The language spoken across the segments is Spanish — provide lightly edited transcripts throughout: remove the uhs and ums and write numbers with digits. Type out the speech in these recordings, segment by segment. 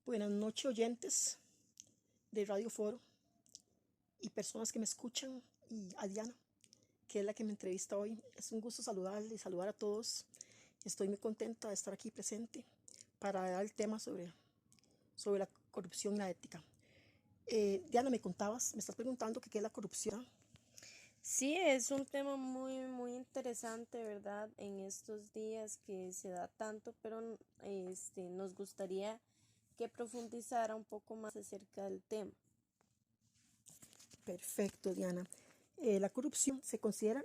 Buenas noches, oyentes de Radio Foro y personas que me escuchan, y a Diana, que es la que me entrevista hoy. Es un gusto saludarle y saludar a todos. Estoy muy contenta de estar aquí presente para dar el tema sobre la corrupción y la ética. Diana, me estás preguntando qué es la corrupción. Sí, es un tema muy interesante, ¿verdad? En estos días que se da tanto, pero nos gustaría que profundizara un poco más acerca del tema. Perfecto, Diana. La corrupción se considera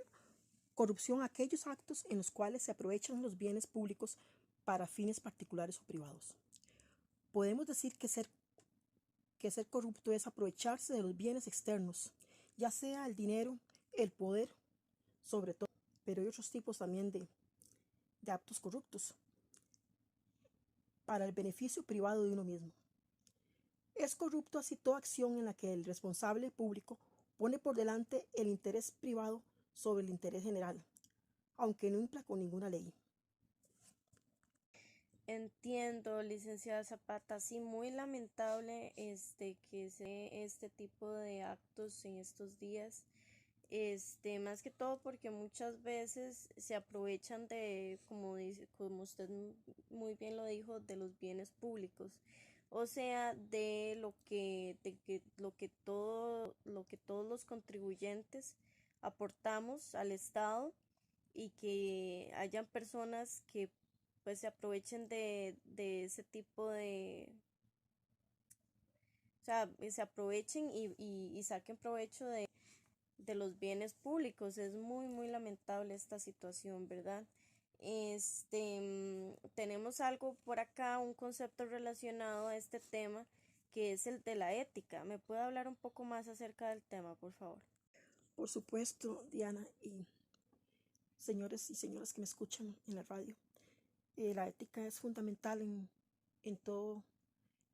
corrupción a aquellos actos en los cuales se aprovechan los bienes públicos para fines particulares o privados. Podemos decir que ser corrupto es aprovecharse de los bienes externos, ya sea el dinero, el poder, sobre todo, pero hay otros tipos también de actos corruptos para el beneficio privado de uno mismo. Es corrupto así toda acción en la que el responsable público pone por delante el interés privado sobre el interés general, aunque no impla con ninguna ley. Entiendo, licenciada Zapata, sí, muy lamentable que se dé este tipo de actos en estos días. Más que todo porque muchas veces se aprovechan de, como dice, como usted muy bien lo dijo, de los bienes públicos. O sea, lo que todos los contribuyentes aportamos al Estado y que hayan personas que pues se aprovechen de ese tipo o sea, se aprovechen y saquen provecho de los bienes públicos. Es muy lamentable esta situación, ¿verdad? Tenemos algo por acá, un concepto relacionado a este tema, que es el de la ética. ¿Me puede hablar un poco más acerca del tema, por favor? Por supuesto, Diana y señores y señoras que me escuchan en la radio, la ética es fundamental en todo,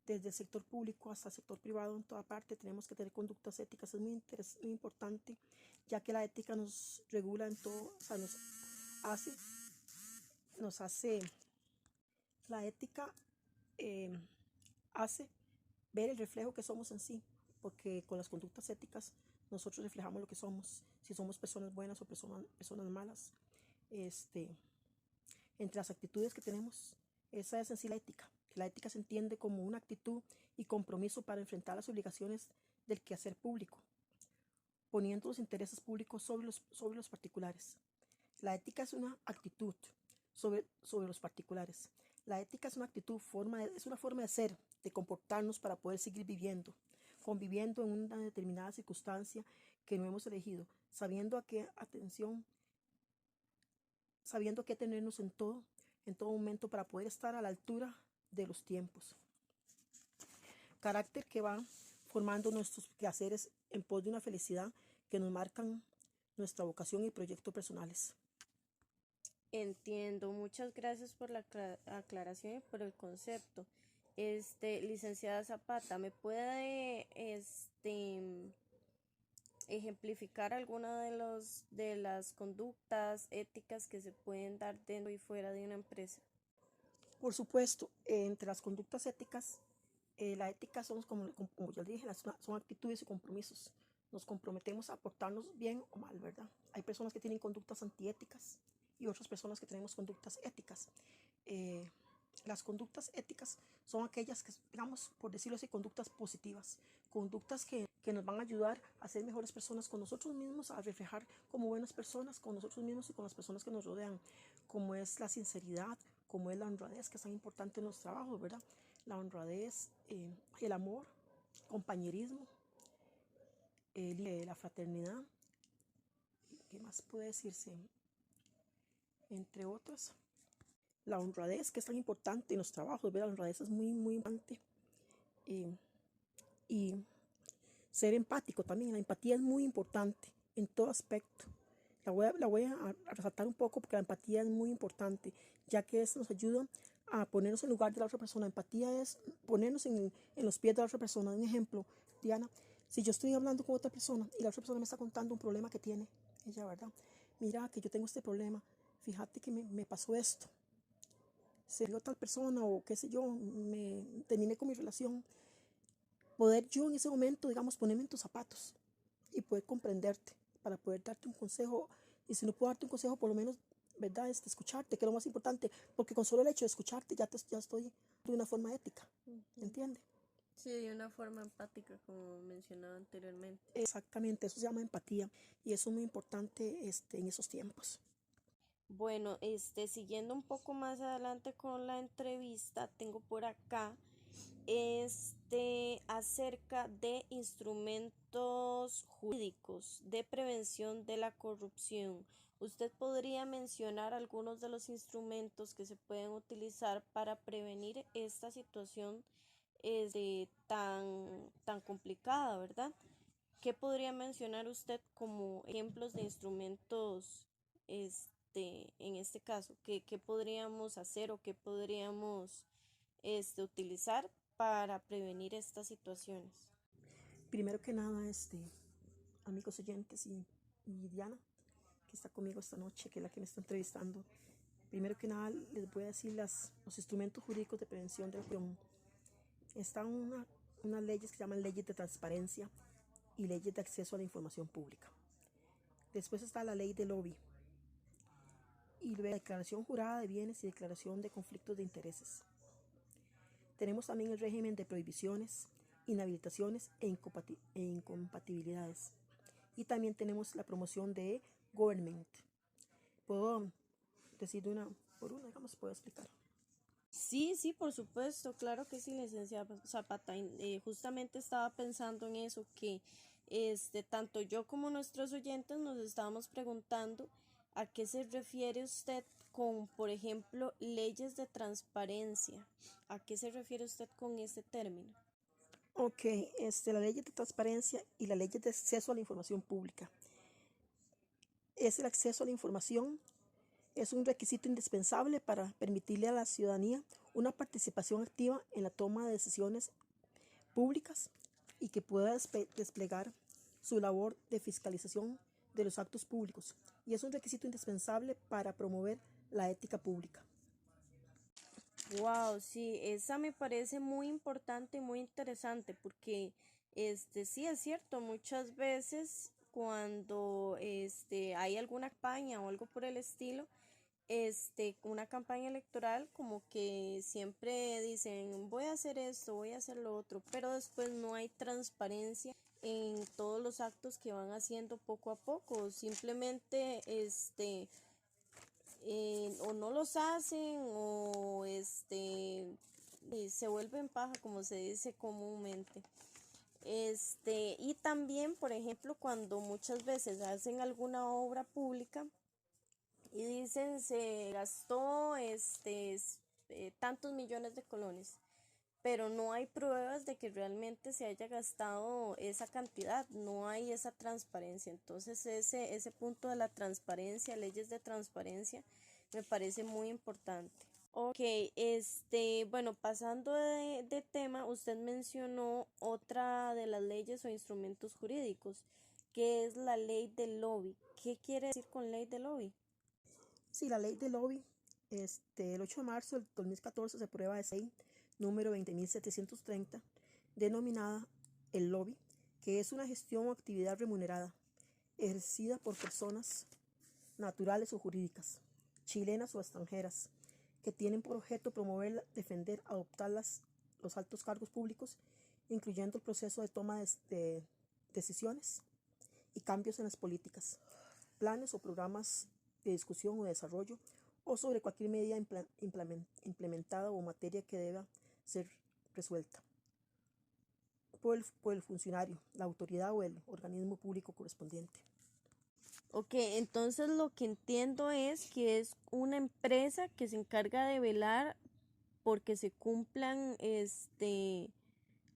desde el sector público hasta el sector privado. En toda parte tenemos que tener conductas éticas. Es muy importante, ya que la ética nos regula en todo. O sea, hace, nos hace, la ética eh, hace ver el reflejo que somos en sí, porque con las conductas éticas nosotros reflejamos lo que somos, si somos personas buenas o personas malas. Este, Entre las actitudes que tenemos, esa es en sí la ética. La ética se entiende como una actitud y compromiso para enfrentar las obligaciones del quehacer público, poniendo los intereses públicos sobre los particulares. La ética es una actitud sobre los particulares. La ética es una actitud, es una forma de ser, de comportarnos para poder seguir viviendo, conviviendo en una determinada circunstancia que no hemos elegido, sabiendo qué tenernos en todo momento para poder estar a la altura de los tiempos. Carácter que va formando nuestros quehaceres en pos de una felicidad que nos marcan nuestra vocación y proyectos personales. Entiendo, muchas gracias por la aclaración y por el concepto. Licenciada Zapata, ¿me puede ejemplificar alguna de las conductas éticas que se pueden dar dentro y fuera de una empresa? Por supuesto, entre las conductas éticas, la ética son, como ya dije, son actitudes y compromisos. Nos comprometemos a portarnos bien o mal, ¿verdad? Hay personas que tienen conductas antiéticas y otras personas que tenemos conductas éticas. Eh, las conductas éticas son aquellas que, digamos, por decirlo así, conductas positivas, conductas que nos van a ayudar a ser mejores personas con nosotros mismos, a reflejar como buenas personas con nosotros mismos y con las personas que nos rodean, como es la sinceridad, como es la honradez, que es tan importante en los trabajos, ¿verdad? La honradez, el amor, compañerismo, la fraternidad, ¿qué más puede decirse? Entre otras. La honradez, que es tan importante en los trabajos, ¿verdad? La honradez es muy importante. Eh, y ser empático también, la empatía es muy importante en todo aspecto. La voy a resaltar un poco porque la empatía es muy importante, ya que eso nos ayuda a ponernos en lugar de la otra persona. Empatía es ponernos en los pies de la otra persona. Un ejemplo, Diana, si yo estoy hablando con otra persona y la otra persona me está contando un problema que tiene, ella, ¿verdad? Mira que yo tengo este problema, fíjate que me pasó esto. se dio tal persona o qué sé yo, me terminé con mi relación, poder yo en ese momento, digamos, ponerme en tus zapatos y poder comprenderte para poder darte un consejo. Y si no puedo darte un consejo, por lo menos, ¿verdad? Escucharte, que es lo más importante, porque con solo el hecho de escucharte ya estoy de una forma ética, Ujú. ¿entiendes? Sí, de una forma empática, como mencionaba anteriormente. Exactamente, eso se llama empatía y eso es muy importante en esos tiempos. Bueno, siguiendo un poco más adelante con la entrevista, tengo por acá acerca de instrumentos jurídicos de prevención de la corrupción. ¿Usted podría mencionar algunos de los instrumentos que se pueden utilizar para prevenir esta situación tan complicada, ¿verdad? ¿Qué podría mencionar usted como ejemplos de instrumentos en este caso? ¿Qué podríamos hacer o qué podríamos utilizar para prevenir estas situaciones? Primero que nada, amigos oyentes y Diana, que está conmigo esta noche, que es la que me está entrevistando, primero que nada les voy a decir los instrumentos jurídicos de prevención de la corrupción. Están unas leyes que se llaman leyes de transparencia y leyes de acceso a la información pública. Después está la ley de lobby y la declaración jurada de bienes y declaración de conflictos de intereses. Tenemos también el régimen de prohibiciones, inhabilitaciones e incompatibilidades. Y también tenemos la promoción de government. ¿Puedo decir una por una? Digamos, puedo explicar. Sí, sí, por supuesto, claro que sí, licenciada Zapata. Justamente estaba pensando en eso, que tanto yo como nuestros oyentes nos estábamos preguntando a qué se refiere usted con, por ejemplo, leyes de transparencia. ¿A qué se refiere usted con ese término? Ok, la ley de transparencia y la ley de acceso a la información pública. Es el acceso a la información, es un requisito indispensable para permitirle a la ciudadanía una participación activa en la toma de decisiones públicas y que pueda desplegar su labor de fiscalización de los actos públicos. Y es un requisito indispensable para promover la ética pública. Wow, sí, esa me parece muy importante y muy interesante porque sí es cierto, muchas veces cuando hay alguna campaña o algo por el estilo, una campaña electoral como que siempre dicen voy a hacer esto, voy a hacer lo otro, pero después no hay transparencia en todos los actos que van haciendo poco a poco, simplemente o no los hacen o se vuelven paja como se dice comúnmente. Y también, por ejemplo, cuando muchas veces hacen alguna obra pública y dicen se gastó tantos millones de colones, pero no hay pruebas de que realmente se haya gastado esa cantidad, no hay esa transparencia. Entonces ese punto de la transparencia, leyes de transparencia, me parece muy importante. Ok, bueno, pasando de tema, usted mencionó otra de las leyes o instrumentos jurídicos, que es la ley del lobby. ¿Qué quiere decir con ley del lobby? Sí, la ley del lobby, el 8 de marzo del 2014 se aprueba esa ley número 20.730, denominada el lobby, que es una gestión o actividad remunerada, ejercida por personas naturales o jurídicas, chilenas o extranjeras, que tienen por objeto promover, defender, adoptar los altos cargos públicos, incluyendo el proceso de toma de decisiones y cambios en las políticas, planes o programas de discusión o desarrollo, o sobre cualquier medida implementada o materia que deba ser resuelta por el funcionario, la autoridad o el organismo público correspondiente. Ok, entonces lo que entiendo es que es una empresa que se encarga de velar porque se cumplan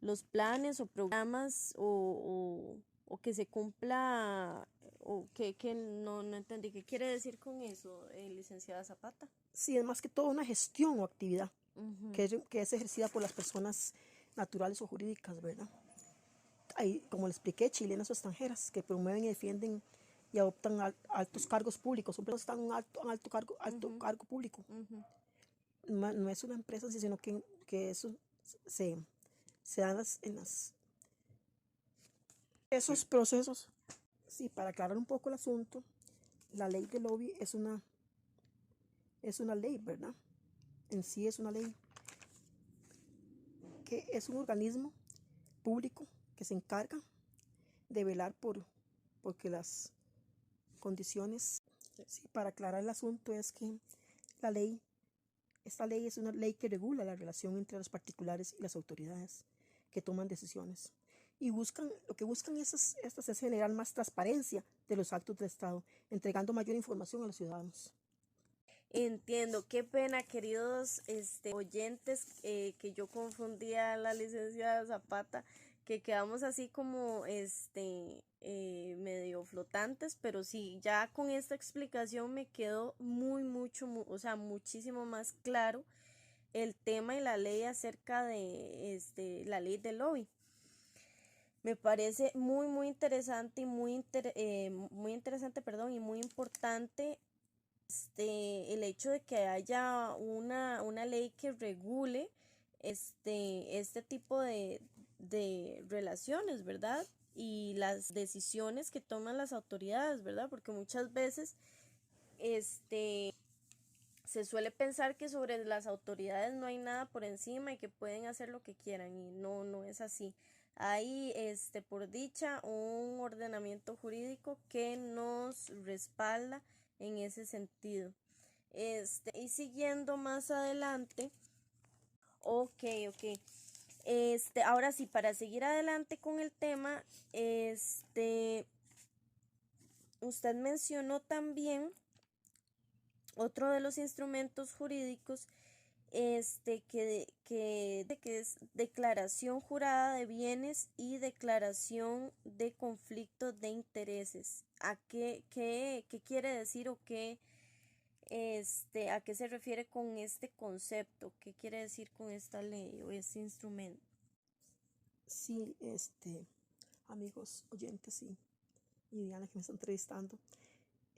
los planes o programas o que se cumpla o que no entendí. ¿Qué quiere decir con eso, licenciada Zapata? Sí, es más que todo una gestión o actividad Ujú, que es ejercida por las personas naturales o jurídicas, ¿verdad? Hay, como le expliqué, chilenas o extranjeras que promueven y defienden y adoptan altos cargos públicos. Son personas que están en un alto ujú, cargo público. ujú. no es una empresa, sino que eso se, se da esos procesos. Sí, para aclarar un poco el asunto, la ley de lobby es una ley, ¿verdad? En sí es una ley que es un organismo público que se encarga de velar porque las condiciones, sí, para aclarar el asunto es que la ley, esta ley es una ley que regula la relación entre los particulares y las autoridades que toman decisiones. Y lo que buscan estas es generar más transparencia de los actos del Estado, entregando mayor información a los ciudadanos. Entiendo, qué pena, queridos oyentes, que yo confundía a la licenciada Zapata, que quedamos así como medio flotantes, pero sí, ya con esta explicación me quedó o sea, muchísimo más claro el tema y la ley acerca de la ley del lobby. Me parece muy interesante y muy interesante, perdón, y muy importante el hecho de que haya una ley que regule este tipo de relaciones, ¿verdad? Y las decisiones que toman las autoridades, ¿verdad? Porque muchas veces se suele pensar que sobre las autoridades no hay nada por encima y que pueden hacer lo que quieran, y no es así. Hay, por dicha, un ordenamiento jurídico que nos respalda en ese sentido. Y siguiendo más adelante, ok. Ahora sí, para seguir adelante con el tema, usted mencionó también otro de los instrumentos jurídicos, que es declaración jurada de bienes y declaración de conflicto de intereses. ¿Qué quiere decir o a qué se refiere con este concepto? ¿Qué quiere decir con esta ley o este instrumento? Sí, amigos, oyentes y Diana que me está entrevistando,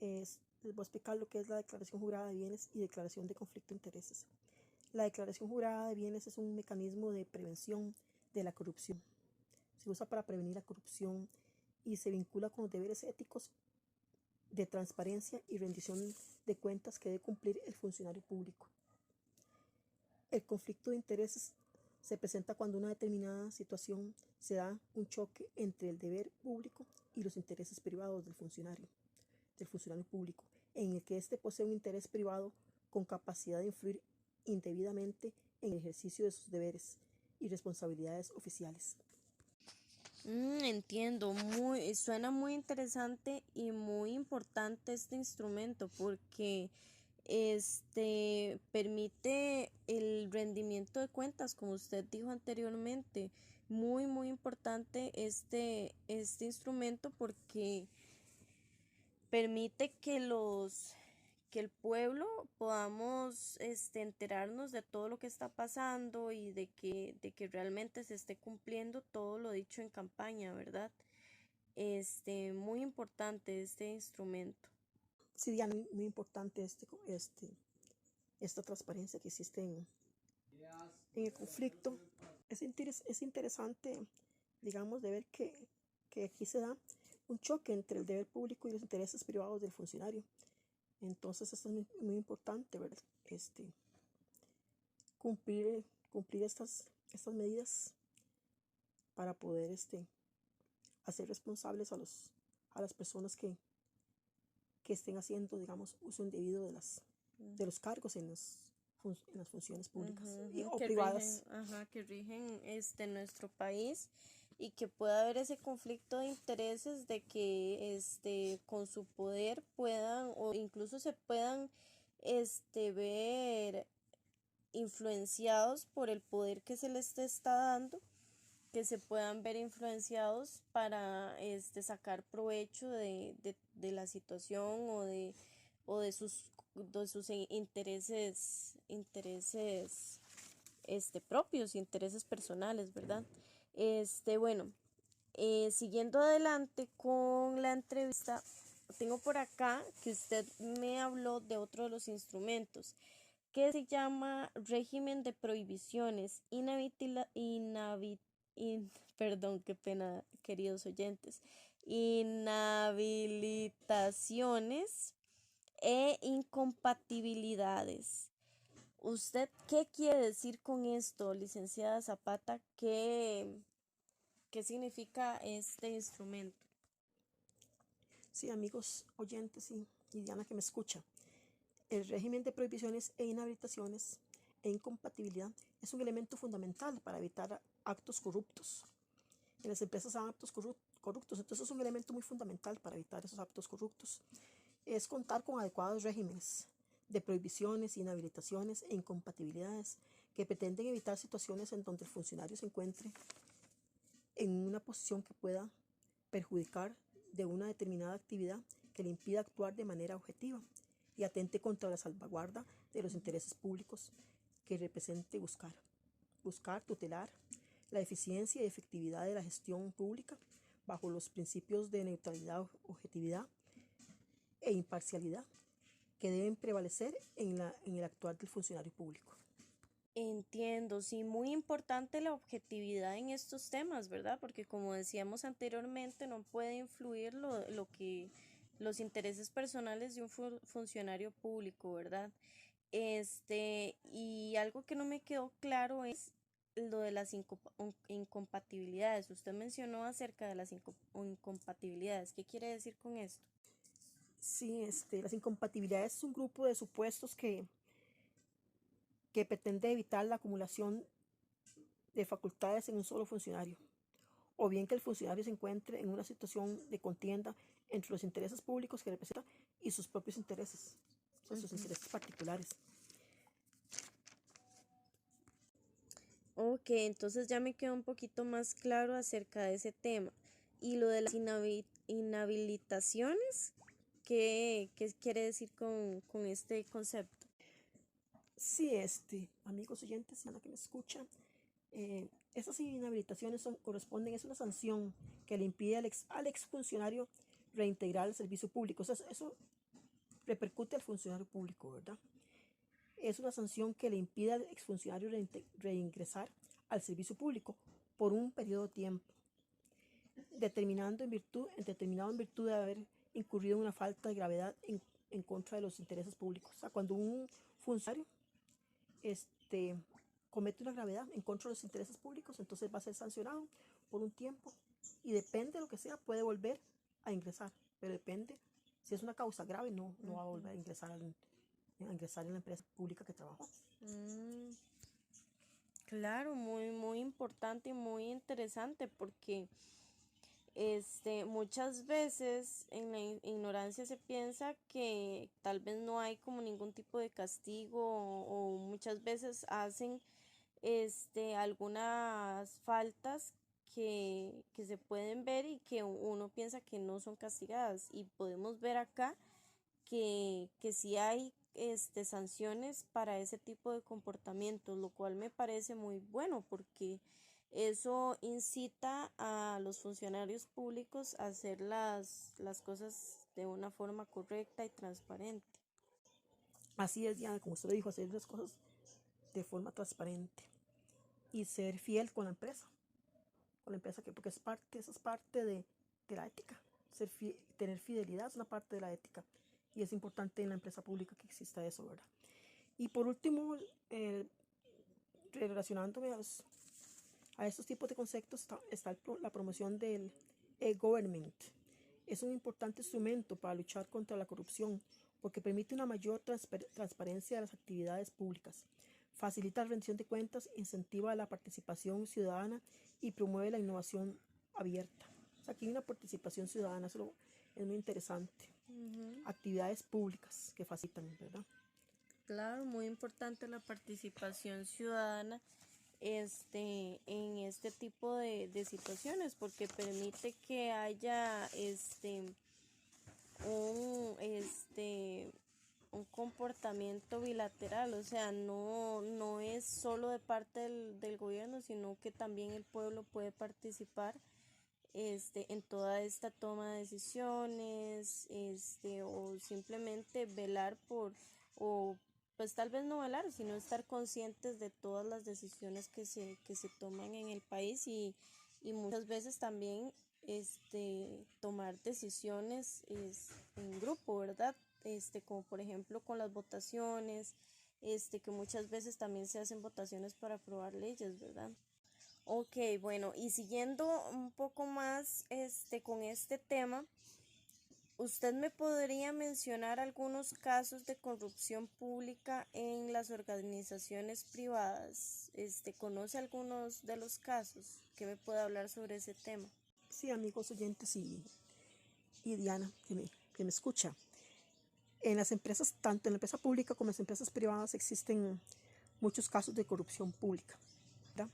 les voy a explicar lo que es la declaración jurada de bienes y declaración de conflicto de intereses. La declaración jurada de bienes es un mecanismo de prevención de la corrupción. Se usa para prevenir la corrupción y se vincula con los deberes éticos de transparencia y rendición de cuentas que debe cumplir el funcionario público. El conflicto de intereses se presenta cuando una determinada situación se da un choque entre el deber público y los intereses privados del funcionario público, en el que éste posee un interés privado con capacidad de influir indebidamente en el ejercicio de sus deberes y responsabilidades oficiales. Entiendo, suena muy interesante y muy importante este instrumento porque permite el rendimiento de cuentas, como usted dijo anteriormente. Muy importante este instrumento porque permite que el pueblo podamos enterarnos de todo lo que está pasando y de que realmente se esté cumpliendo todo lo dicho en campaña, ¿verdad? Muy importante este instrumento. Sí, Diana, muy importante esta transparencia que existe en el conflicto. Es interesante, digamos, de ver que aquí se da un choque entre el deber público y los intereses privados del funcionario. Entonces esto es muy importante, ¿verdad? Cumplir estas medidas para poder hacer responsables a las personas que estén haciendo, digamos, uso indebido de los cargos en las funciones públicas o privadas. Que rigen nuestro país, y que pueda haber ese conflicto de intereses de que con su poder puedan o incluso se puedan ver influenciados por el poder que se les está dando, que se puedan ver influenciados para sacar provecho de la situación o de sus intereses propios, intereses personales, ¿verdad? Bueno, siguiendo adelante con la entrevista, tengo por acá que usted me habló de otro de los instrumentos, que se llama régimen de prohibiciones, perdón, qué pena, queridos oyentes, inhabilitaciones e incompatibilidades. ¿Usted qué quiere decir con esto, licenciada Zapata? ¿Qué significa este instrumento? Sí, amigos oyentes y Diana que me escucha. El régimen de prohibiciones e inhabilitaciones e incompatibilidad es un elemento fundamental para evitar actos corruptos. En las empresas hay actos corruptos, entonces es un elemento muy fundamental para evitar esos actos corruptos. Es contar con adecuados regímenes de prohibiciones, inhabilitaciones e incompatibilidades que pretenden evitar situaciones en donde el funcionario se encuentre en una posición que pueda perjudicar de una determinada actividad que le impida actuar de manera objetiva y atente contra la salvaguarda de los intereses públicos que represente buscar, tutelar la eficiencia y efectividad de la gestión pública bajo los principios de neutralidad, objetividad e imparcialidad que deben prevalecer en el actuar del funcionario público. Entiendo, sí, muy importante la objetividad en estos temas, ¿verdad? Porque como decíamos anteriormente, no puede influir lo que los intereses personales de un funcionario público, ¿verdad? Y algo que no me quedó claro es lo de las incompatibilidades. Usted mencionó acerca de las incompatibilidades. ¿Qué quiere decir con esto? Sí, las incompatibilidades es un grupo de supuestos que pretende evitar la acumulación de facultades en un solo funcionario, o bien que el funcionario se encuentre en una situación de contienda entre los intereses públicos que representa y sus propios intereses, o sea, sus intereses particulares. Ok, entonces ya me quedó un poquito más claro acerca de ese tema. Y lo de las inhabilitaciones, ¿qué quiere decir con este concepto? Sí, amigos oyentes, Ana que me escucha, estas inhabilitaciones corresponden, es una sanción que le impide al exfuncionario reintegrar el servicio público. O sea, eso repercute al funcionario público, ¿verdad? Es una sanción que le impide al exfuncionario reingresar al servicio público por un periodo de tiempo, determinado en virtud de haber incurrido en una falta de gravedad en contra de los intereses públicos. O sea, cuando un funcionario comete una gravedad en contra de los intereses públicos, entonces va a ser sancionado por un tiempo y depende de lo que sea, puede volver a ingresar, pero depende, si es una causa grave, no va a volver a ingresar en la empresa pública que trabajó. Claro, muy, muy importante y muy interesante porque muchas veces en la ignorancia se piensa que tal vez no hay como ningún tipo de castigo o muchas veces hacen algunas faltas que se pueden ver y que uno piensa que no son castigadas y podemos ver acá que sí hay sanciones para ese tipo de comportamientos, lo cual me parece muy bueno porque eso incita a los funcionarios públicos a hacer las cosas de una forma correcta y transparente. Así es, Diana, como usted lo dijo, hacer las cosas de forma transparente y ser fiel con la empresa porque eso es parte de la ética. Tener fidelidad es una parte de la ética y es importante en la empresa pública que exista eso, ¿verdad? Y por último, relacionándome a estos tipos de conceptos, está la promoción del e-government. Es un importante instrumento para luchar contra la corrupción porque permite una mayor transparencia de las actividades públicas, facilita la rendición de cuentas, incentiva la participación ciudadana y promueve la innovación abierta. O sea, aquí hay una participación ciudadana, eso es muy interesante. Actividades públicas que facilitan, ¿verdad? Claro, muy importante la participación ciudadana en este tipo de situaciones porque permite que haya un un comportamiento bilateral, o sea, no es solo de parte del gobierno, sino que también el pueblo puede participar en toda esta toma de decisiones, o simplemente velar por o pues tal vez no velar, sino estar conscientes de todas las decisiones que se toman en el país y muchas veces también tomar decisiones en grupo, ¿verdad? Como por ejemplo con las votaciones, que muchas veces también se hacen votaciones para aprobar leyes, ¿verdad? Ok, bueno, y siguiendo un poco más con este tema, ¿usted me podría mencionar algunos casos de corrupción pública en las organizaciones privadas? ¿Conoce algunos de los casos? ¿Qué me puede hablar sobre ese tema? Sí, amigos oyentes y Diana, que me escucha. En las empresas, tanto en la empresa pública como en las empresas privadas, existen muchos casos de corrupción pública, ¿verdad?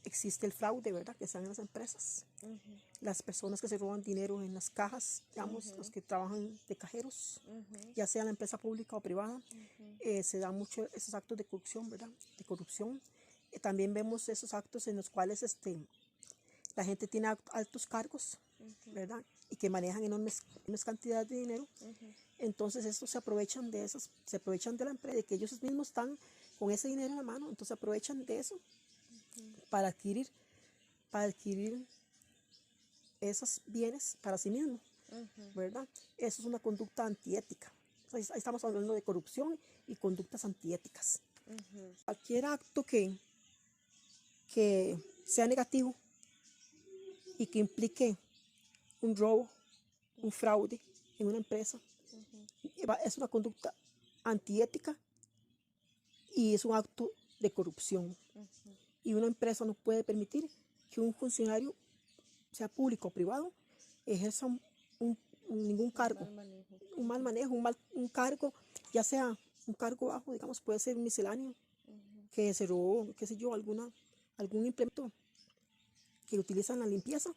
Existe el fraude, ¿verdad? Que están en las empresas. Ujú, Las personas que se roban dinero en las cajas, digamos, los ujú, que trabajan de cajeros, ujú, ya sea en la empresa pública o privada, ujú, se dan mucho esos actos de corrupción, ¿verdad? De corrupción. También vemos esos actos en los cuales la gente tiene altos cargos, ujú, ¿verdad? Y que manejan enormes cantidades de dinero. ujú, Entonces estos se aprovechan de la empresa, de que ellos mismos están con ese dinero en la mano, entonces aprovechan de eso para adquirir, para adquirir esos bienes para sí mismos, ujú, ¿verdad? Eso es una conducta antiética. Ahí estamos hablando de corrupción y conductas antiéticas. ujú, Cualquier acto que sea negativo y que implique un robo, un fraude en una empresa, ujú, es una conducta antiética y es un acto de corrupción. ujú. Y una empresa no puede permitir que un funcionario, sea público o privado, ejerza un- ningún Un cargo, mal manejo. un mal manejo, un cargo, ya sea un cargo bajo, digamos, puede ser misceláneo, Ujú, que se robó, qué sé yo, algún implemento que utilizan en la limpieza,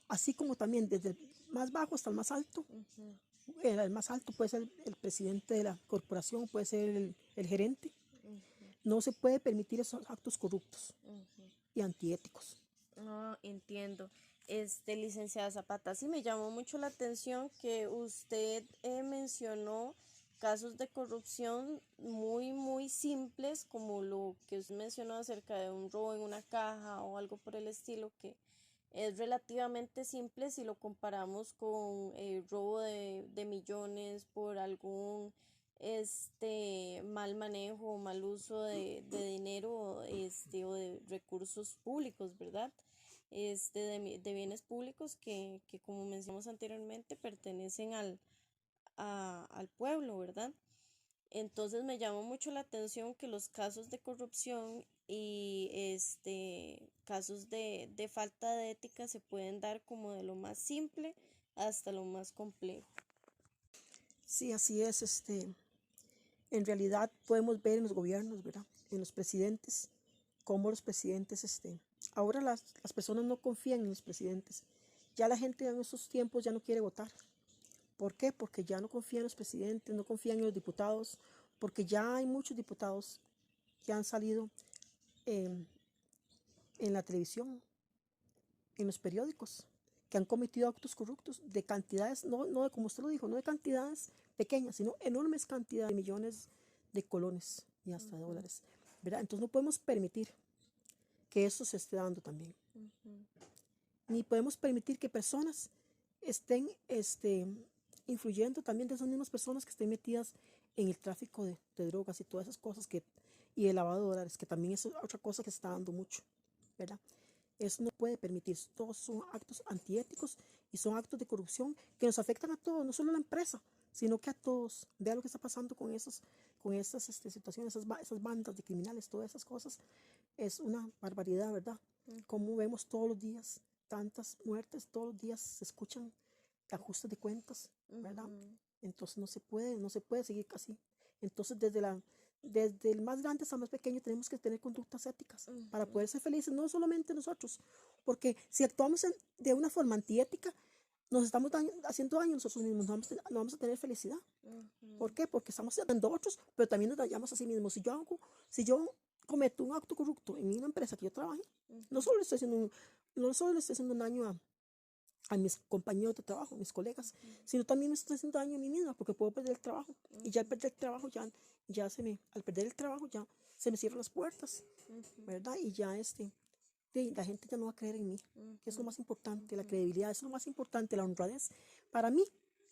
así como también desde el más bajo hasta el más alto. ujú, El más alto puede ser el presidente de la corporación, puede ser el gerente. ujú, No se puede permitir esos actos corruptos ujú. y antiéticos. Ah, entiendo. Licenciada Zapata, sí me llamó mucho la atención que usted mencionó casos de corrupción muy simples, como lo que usted mencionó acerca de un robo en una caja o algo por el estilo, que es relativamente simple si lo comparamos con robo de millones por algún mal manejo o mal uso de dinero o de recursos públicos, ¿verdad? De bienes públicos que como mencionamos anteriormente pertenecen al pueblo, ¿verdad? Entonces me llamó mucho la atención que los casos de corrupción y casos de falta de ética se pueden dar como de lo más simple hasta lo más complejo. Sí, así es. En realidad podemos ver en los gobiernos, ¿verdad? En los presidentes, cómo los presidentes, ahora las personas no confían en los presidentes. Ya la gente en estos tiempos ya no quiere votar. ¿Por qué? Porque ya no confían en los presidentes, no confían en los diputados, porque ya hay muchos diputados que han salido eh, en la televisión, en los periódicos, que han cometido actos corruptos de cantidades, no de, como usted lo dijo, no de cantidades pequeñas, sino enormes cantidades de millones de colones y hasta de Ujú, dólares, ¿verdad? Entonces no podemos permitir que eso se esté dando también, ujú, ni podemos permitir que personas estén influyendo también de esas mismas personas que estén metidas en el tráfico de drogas y todas esas cosas y el lavado de dólares, que también es otra cosa que se está dando mucho, ¿verdad? Eso no puede permitirse. Todos son actos antiéticos y son actos de corrupción que nos afectan a todos, no solo a la empresa, sino que a todos. Vea lo que está pasando con esas situaciones, esas bandas de criminales, todas esas cosas. Es una barbaridad, ¿verdad? ujú, Como vemos todos los días tantas muertes, todos los días se escuchan ajustes de cuentas, ¿verdad? ujú, Entonces no se puede seguir así. Entonces desde el más grande hasta el más pequeño tenemos que tener conductas éticas para ujú, poder ser felices, no solamente nosotros, porque si actuamos de una forma antiética, nos estamos haciendo daño a nosotros mismos, no vamos a tener felicidad. ¿Por ujú, qué? Porque estamos dañando a otros, pero también nos dañamos a sí mismos. Si yo cometo un acto corrupto en una empresa que yo trabaje, no ujú, solo le estoy haciendo un daño a mis compañeros de trabajo, a mis colegas, sino también me estoy haciendo daño a mí misma porque puedo perder el trabajo. Y ya al perder el trabajo, al perder el trabajo ya se me cierran las puertas, ¿verdad? Y ya la gente ya no va a creer en mí, que es lo más importante, la credibilidad es lo más importante, la honradez. Para mí,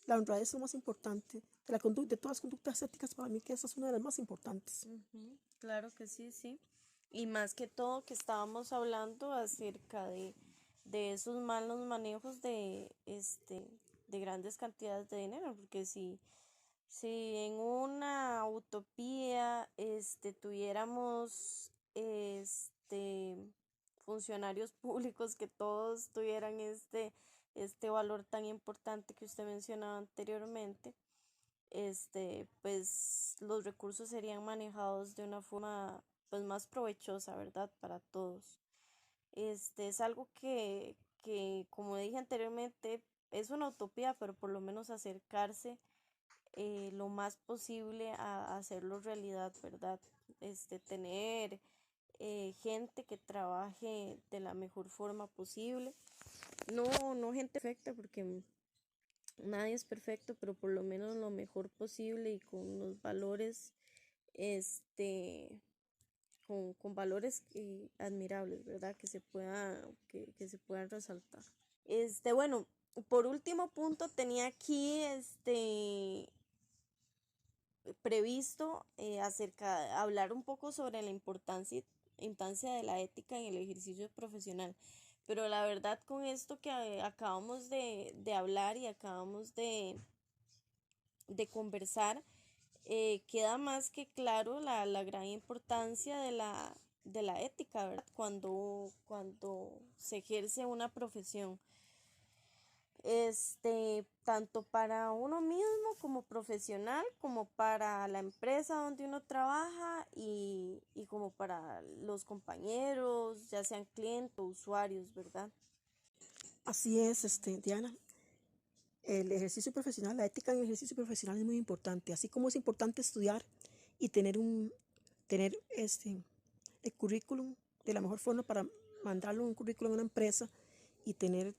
la honradez es lo más importante. De todas las conductas éticas, para mí que esa es una de las más importantes. Claro que sí, sí. Y más que todo que estábamos hablando acerca de esos malos manejos de grandes cantidades de dinero, porque si en una utopía tuviéramos funcionarios públicos que todos tuvieran este valor tan importante que usted mencionaba anteriormente, pues los recursos serían manejados de una forma pues más provechosa, ¿verdad? Para todos. Es algo que, como dije anteriormente, es una utopía, pero por lo menos acercarse lo más posible a hacerlo realidad, ¿verdad? Tener gente que trabaje de la mejor forma posible. No gente perfecta, porque nadie es perfecto, pero por lo menos lo mejor posible y con los valores, este, con valores admirables, ¿verdad? Que se puedan resaltar. Bueno, por último punto tenía aquí previsto hablar un poco sobre la importancia de la ética en el ejercicio profesional. Pero la verdad con esto que acabamos de hablar y acabamos de conversar, queda más que claro la gran importancia de la ética, ¿verdad? Cuando se ejerce una profesión. Tanto para uno mismo como profesional, como para la empresa donde uno trabaja y como para los compañeros, ya sean clientes o usuarios, ¿verdad? Así es, Diana. El ejercicio profesional, la ética en el ejercicio profesional es muy importante, así como es importante estudiar y tener el currículum de la mejor forma para mandarlo un currículum a una empresa y tener,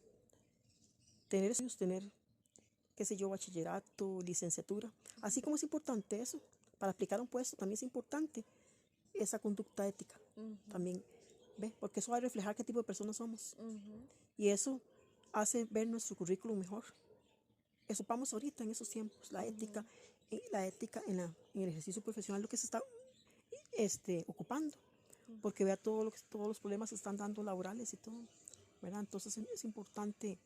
qué sé yo, bachillerato, licenciatura. Así como es importante eso, para aplicar a un puesto también es importante esa conducta ética. También, ¿ve? Porque eso va a reflejar qué tipo de personas somos. Y eso hace ver nuestro currículum mejor. Eso vamos ahorita en esos tiempos, la ética en el ejercicio profesional, lo que se está ocupando, porque vea todos los problemas se están dando laborales y todo, ¿verdad? Entonces es importante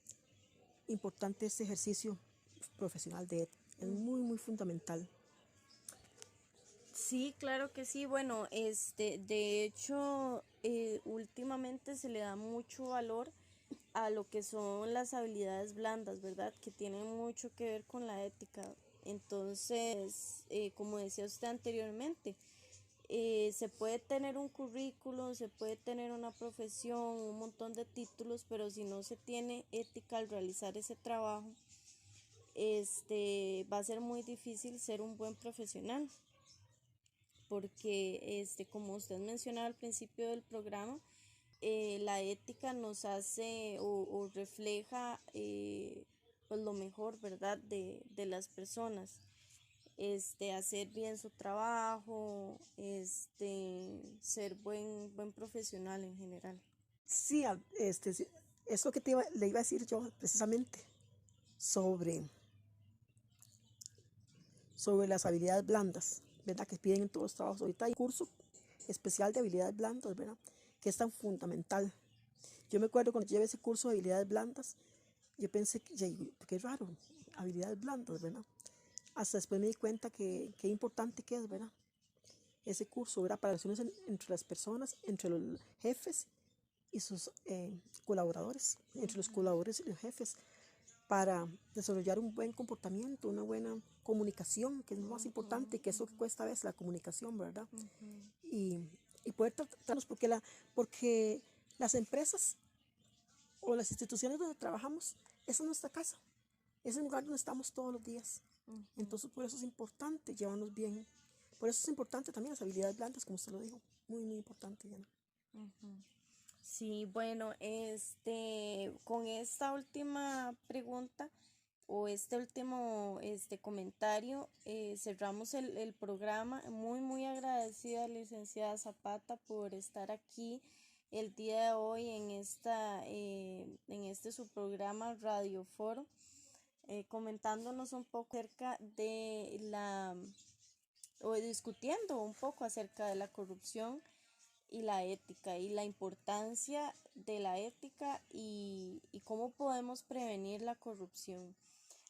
este ejercicio profesional de ética, es muy, muy fundamental. Sí, claro que sí. Bueno, de hecho, últimamente se le da mucho valor a lo que son las habilidades blandas, ¿verdad? Que tienen mucho que ver con la ética. Entonces, como decía usted anteriormente, se puede tener un currículum, se puede tener una profesión, un montón de títulos, pero si no se tiene ética al realizar ese trabajo, va a ser muy difícil ser un buen profesional, porque como usted mencionaba al principio del programa, la ética nos hace o refleja pues lo mejor, ¿verdad? De las personas. Hacer bien su trabajo, ser buen profesional en general. Sí, sí, es lo que le iba a decir yo precisamente sobre las habilidades blandas, ¿verdad? Que piden en todos los trabajos. Ahorita hay un curso especial de habilidades blandas, ¿verdad? Que es tan fundamental. Yo me acuerdo cuando llevé ese curso de habilidades blandas, yo pensé qué raro, habilidades blandas, ¿verdad? Hasta después me di cuenta que qué importante que es, ¿verdad? Ese curso, ¿verdad? Para relaciones entre las personas, entre los jefes y sus colaboradores, entre los colaboradores y los jefes, para desarrollar un buen comportamiento, una buena comunicación, que es lo más importante, que es lo que cuesta a veces la comunicación, ¿verdad? Y poder tratarnos, porque las empresas o las instituciones donde trabajamos, esa es nuestra casa, es el lugar donde estamos todos los días. Entonces, por eso es importante llevarnos bien. Por eso es importante también las habilidades blandas, como usted lo dijo. Muy, muy importante, Diana. Sí, bueno, con esta última pregunta o este último comentario, cerramos el programa. Muy, muy agradecida, licenciada Zapata, por estar aquí el día de hoy en este su programa Radio Foro, comentándonos un poco acerca de o discutiendo un poco acerca de la corrupción y la ética y la importancia de la ética y cómo podemos prevenir la corrupción.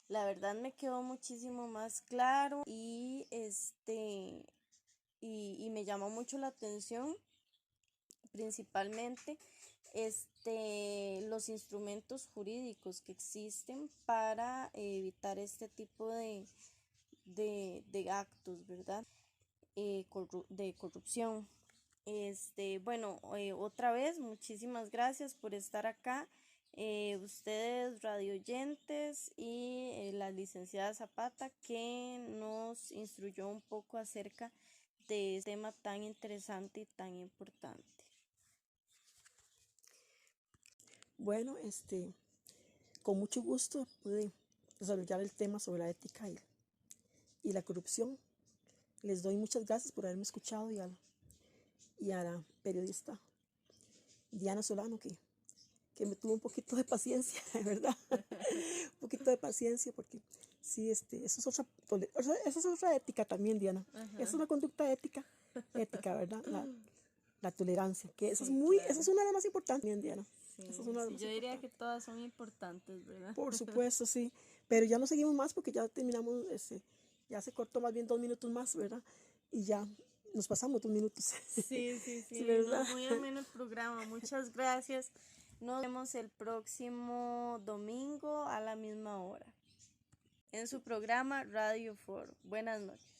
La verdad me quedó muchísimo más claro y me llamó mucho la atención principalmente los instrumentos jurídicos que existen para evitar este tipo de actos, ¿verdad? De corrupción. Bueno, otra vez, muchísimas gracias por estar acá. Ustedes, radioyentes, y la licenciada Zapata, que nos instruyó un poco acerca de este tema tan interesante y tan importante. Bueno, con mucho gusto pude desarrollar el tema sobre la ética y la corrupción. Les doy muchas gracias por haberme escuchado y a la periodista Diana Solano que me tuvo un poquito de paciencia, ¿verdad? Un poquito de paciencia porque sí, eso es otra ética también, Diana. Es una conducta ética, ¿verdad? La tolerancia, que esa Sí, esa es claro. una de las más importantes también, Diana. Sí, Esa es una de las sí, más yo diría importantes. que todas son importantes, ¿verdad? Por supuesto, sí. Pero ya no seguimos más porque ya terminamos, ya se cortó más bien 2 minutos más, ¿verdad? Y ya nos pasamos 2 minutos. Sí, sí, Sí, sí, no, ¿verdad? muy ameno el programa, muchas gracias. Nos vemos el próximo domingo a la misma hora en su programa Radio Foro. Buenas noches.